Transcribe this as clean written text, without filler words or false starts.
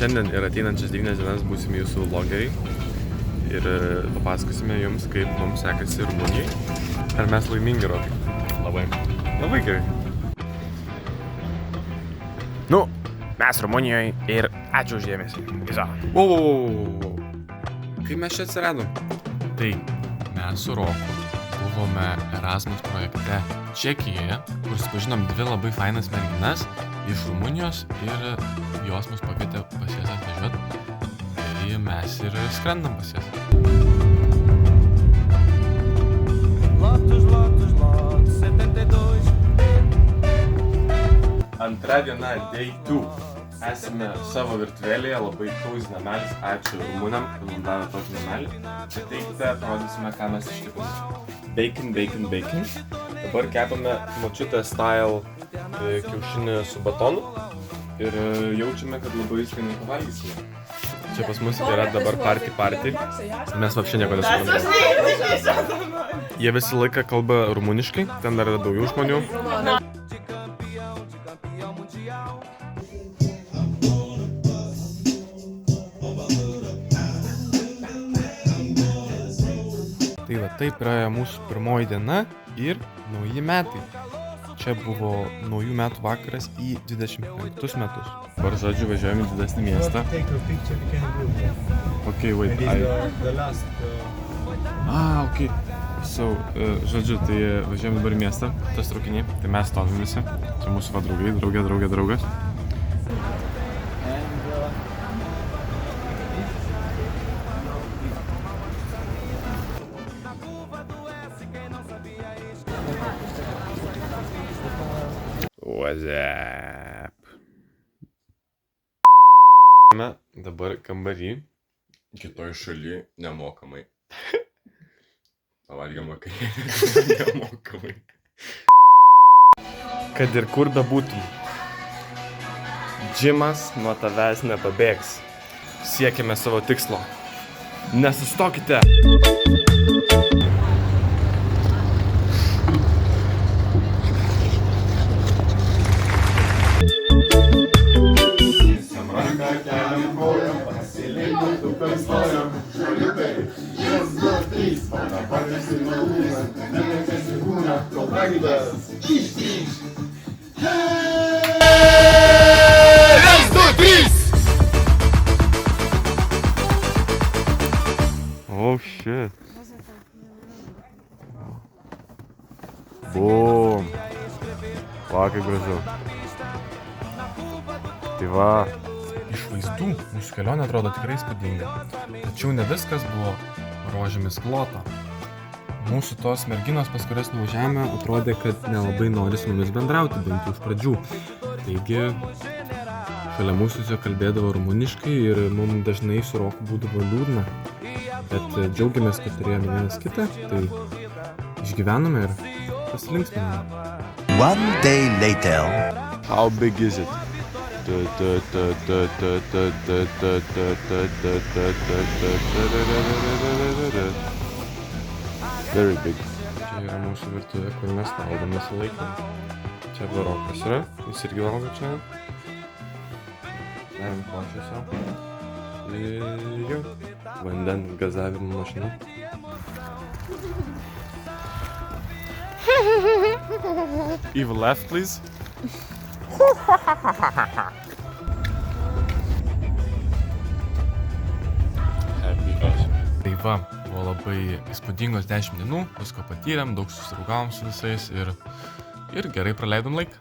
Šiandien ir ateinančias 9 dienas būsime jūsų vlogeriai ir papasakosime jums, kaip mums sekasi Rumunijai. Ar mes laimingi, Rodai? Labai. Labai gerai. Nu, mes Rumunijoje ir ačiū už dėmesį. Viso. Wow. Kaip mes čia atsiradom? Tai mes su Roku buvome Erasmus projekte Čekijoje, kur susipažinom dvi labai fainas merginas iš Rumunijos ir jos mus pakvietė pas jas atvažiuoti. Tai mes ir skrendam pas jas. Antra diena, day 2. Esame savo virtuvėlėje, labai cozy namelis. Ačiū Rumunam, kad mums davė tokį namelį. Ateikite, parodysime, ką mes ištikom. Bacon. Dabar kepame močiutę style kiaušinį su batonu. Ir jaučiame, kad labai skaniai pavalgysime. Čia pas mus yra dabar party. Mes vapšė nieko nesuprantame. Jie visą laiką kalba rumuniškai, ten dar yra daugiau žmonių. Tai va, taip praėjo mūsų pirmoji diena ir nauji metai. Čia buvo naujų metų vakaras į 25 metus. Dabar, žodžiu, važiuojame į didesnį miestą. Okay, wait, okay. So, žodžiu, tai važiuojame dabar į miestą, tas traukiniai. Tai mes stovim visi. Čia mūsų va draugai, draugas. What's up? Dabar kambarį. Kitoj šaly nemokamai. Pavalgiam vakarienę nemokamai. Kad ir kur bebūtum, džimas nuo tavęs nepabėgs. Siekime savo tikslo. Nesustokite! Oh shit. Boom. Va, kaip gražu. Tai va. Iš vaizdų mūsų kelionė atrodo tikrai įspūdinga. Tačiau ne viskas buvo rožėmis klota. Mūsų tos merginos, pas kurias nuvažiavome, atrodė, kad nelabai nori su mumis bendrauti, bent jau iš pradžių. Taigi, šalia mūsų jie kalbėdavo rumuniškai ir mums dažnai su Roku būdavo liūdna. Bet džiaugiamės, kad turėjome vienas kitą, tai išgyvenome ir pasilinksminome. One day later. How big is it? Very big. Čia yra mūsų virtuvė, kur mes valgom visą laiką. Čia Rokas yra, jis irgi valgo čia. Darim košę savo. Ir jau, vandens gazavimo mašina. Evil laugh, please. Tai va, buvo labai įspūdingos 10 dienų, visko patyrėm, daug susidraugavom su visais ir gerai praleidom laiką.